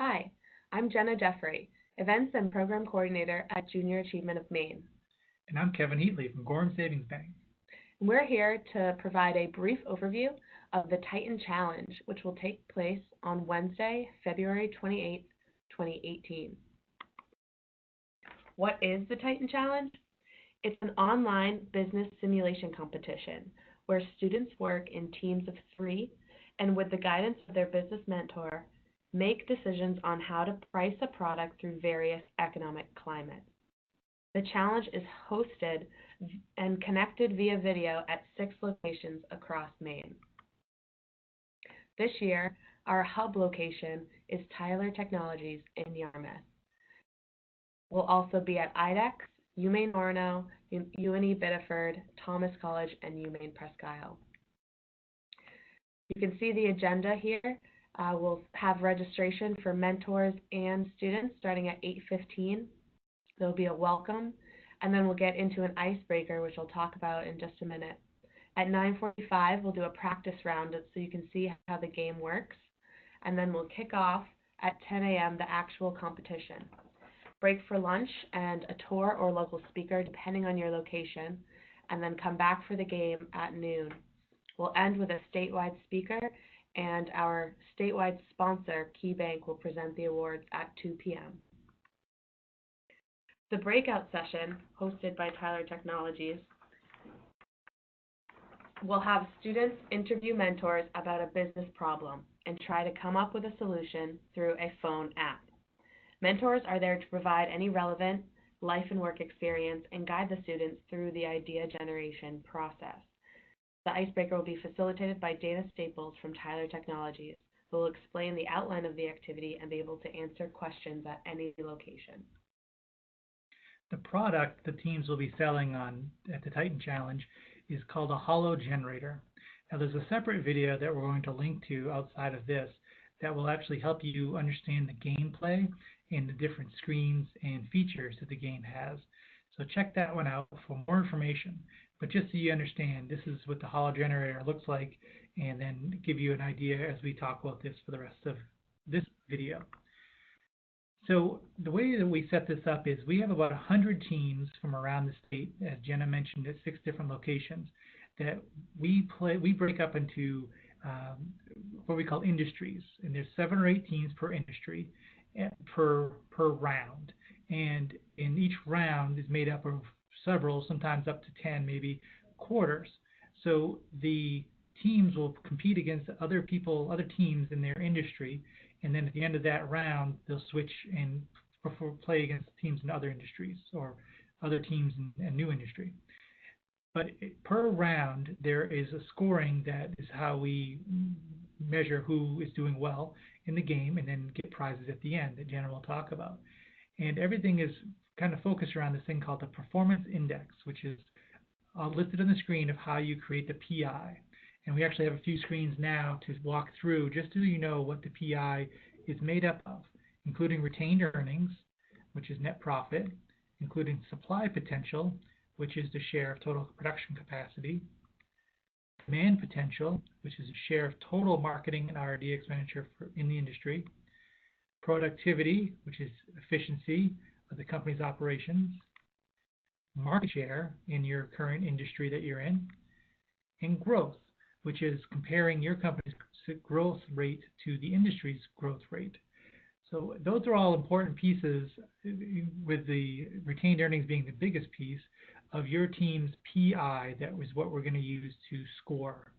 Hi, I'm Jenna Jeffrey, Events and Program Coordinator at Junior Achievement of Maine. And I'm Kevin Heatley from Gorham Savings Bank. We're here to provide a brief overview of the Titan Challenge, which will take place on Wednesday, February 28th, 2018. What is the Titan Challenge? It's an online business simulation competition where students work in teams of three and, with the guidance of their business mentor, make decisions on how to price a product through various economic climates. The challenge is hosted and connected via video at 6 locations across Maine. This year, our hub location is Tyler Technologies in Yarmouth. We'll also be at IDEX, UMaine Orono, UNE Biddeford, Thomas College, and UMaine Presque Isle. You can see the agenda here. We'll have registration for mentors and students starting at 8:15. There'll be a welcome, and then we'll get into an icebreaker, which I'll talk about in just a minute. At 9:45, we'll do a practice round so you can see how the game works, and then we'll kick off at 10 a.m. the actual competition. Break for lunch and a tour or local speaker, depending on your location, and then come back for the game at noon. We'll end with a statewide speaker, and our statewide sponsor, KeyBank, will present the awards at 2 p.m. The breakout session, hosted by Tyler Technologies, will have students interview mentors about a business problem and try to come up with a solution through a phone app. Mentors are there to provide any relevant life and work experience and guide the students through the idea generation process. The icebreaker will be facilitated by Dana Staples from Tyler Technologies, who will explain the outline of the activity and be able to answer questions at any location. The product the teams will be selling at the Titan Challenge is called a Holo Generator. Now, there's a separate video that we're going to link to outside of this that will actually help you understand the gameplay and the different screens and features that the game has. So check that one out for more information. But just so you understand, this is what the Holo Generator looks like, and then give you an idea as we talk about this for the rest of this video. So the way that we set this up is we have about 100 teams from around the state, as Jenna mentioned, at 6 different locations that we break up into what we call industries, and there's 7 or 8 teams per industry per round, and in each round is made up of several, sometimes up to 10 maybe, quarters. So the teams will compete against other teams in their industry, and then at the end of that round they'll switch and play against teams in other industries or other teams in a new industry. But per round, there is a scoring that is how we measure who is doing well in the game and then get prizes at the end that Jenna will talk about. And everything is kind of focused around this thing called the Performance Index, which is listed on the screen of how you create the PI. And we actually have a few screens now to walk through just so you know what the PI is made up of, including retained earnings, which is net profit, including supply potential, which is the share of total production capacity, demand potential, which is a share of total marketing and R&D expenditure in the industry, productivity, which is efficiency of the company's operations, market share in your current industry that you're in, and growth, which is comparing your company's growth rate to the industry's growth rate. So those are all important pieces, with the retained earnings being the biggest piece of your team's PI. That was what we're going to use to score.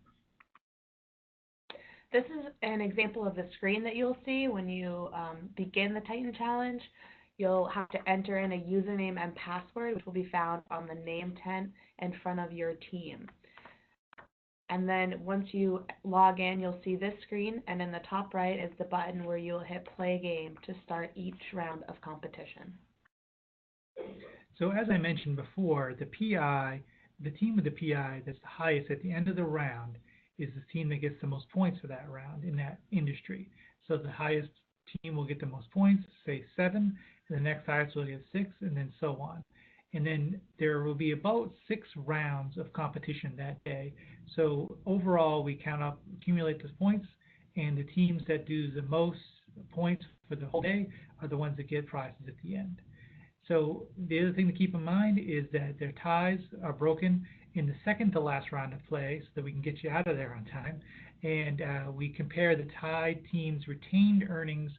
This is an example of the screen that you'll see when you begin the Titan Challenge. You'll have to enter in a username and password, which will be found on the name tent in front of your team. And then once you log in, you'll see this screen, and in the top right is the button where you'll hit play game to start each round of competition. So as I mentioned before, the team with the PI that's the highest at the end of the round is the team that gets the most points for that round in that industry. So the highest team will get the most points, say 7, and the next highest will get 6, and then so on. And then there will be about 6 rounds of competition that day. So overall, we accumulate those points, and the teams that do the most points for the whole day are the ones that get prizes at the end. So the other thing to keep in mind is that their ties are broken in the second to last round of play so that we can get you out of there on time. And we compare the tied team's retained earnings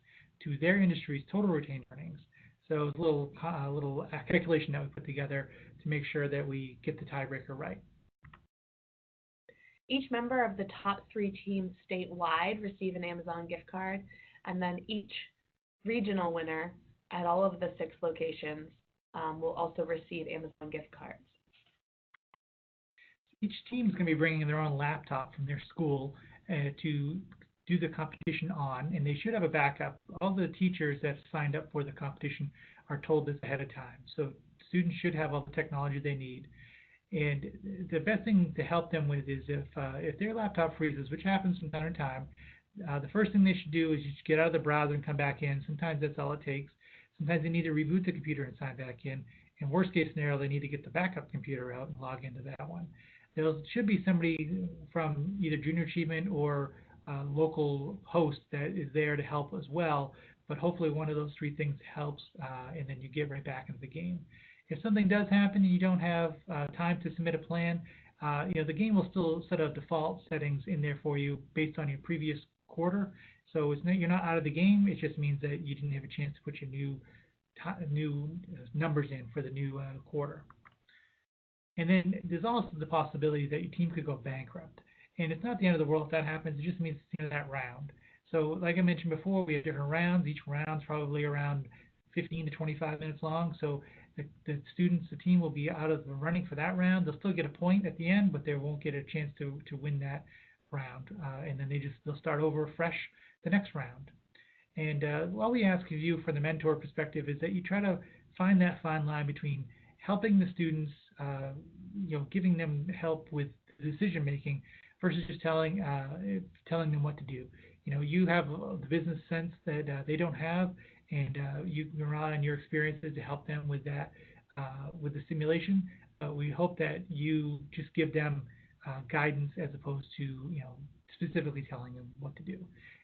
to their industry's total retained earnings. So it's a little calculation that we put together to make sure that we get the tiebreaker right. Each member of the top 3 teams statewide receive an Amazon gift card, and then each regional winner at all of the 6 locations will also receive Amazon gift cards. Each team is going to be bringing their own laptop from their school to do the competition on, and they should have a backup. All the teachers that signed up for the competition are told this ahead of time, so students should have all the technology they need. And the best thing to help them with is if their laptop freezes, which happens from time to time, the first thing they should do is just get out of the browser and come back in. Sometimes that's all it takes. Sometimes they need to reboot the computer and sign back in. In worst case scenario, they need to get the backup computer out and log into that one. There should be somebody from either Junior Achievement or local host that is there to help as well. But hopefully one of those 3 things helps, and then you get right back into the game. If something does happen and you don't have time to submit a plan, the game will still set up default settings in there for you based on your previous quarter. So you're not out of the game. It just means that you didn't have a chance to put your new numbers in for the new quarter. And then there's also the possibility that your team could go bankrupt. And it's not the end of the world if that happens. It just means it's the end of that round. So like I mentioned before, we have different rounds. Each round's probably around 15 to 25 minutes long. So the students, the team will be out of the running for that round. They'll still get a point at the end, but they won't get a chance to win that round. And then they'll start over fresh the next round. And all we ask of you from the mentor perspective is that you try to find that fine line between helping the students, giving them help with decision making versus just telling them what to do. You have the business sense that they don't have, and you can rely on your experiences to help them with that, with the simulation. But we hope that you just give them guidance as opposed to specifically telling them what to do,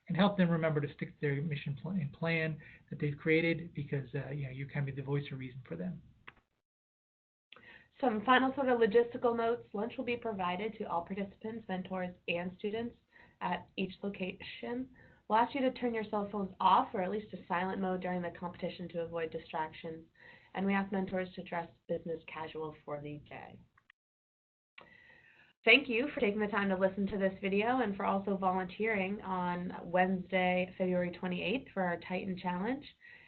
and help them remember to stick to their mission and plan that they've created, because you can be the voice of reason for them. Some final sort of logistical notes. Lunch will be provided to all participants, mentors, and students at each location. We'll ask you to turn your cell phones off, or at least to silent mode during the competition to avoid distractions. And we ask mentors to dress business casual for the day. Thank you for taking the time to listen to this video and for also volunteering on Wednesday, February 28th for our Titan Challenge.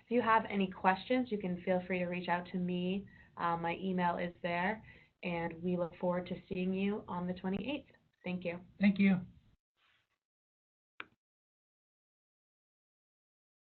If you have any questions, you can feel free to reach out to me. My email is there, and we look forward to seeing you on the 28th. Thank you. Thank you.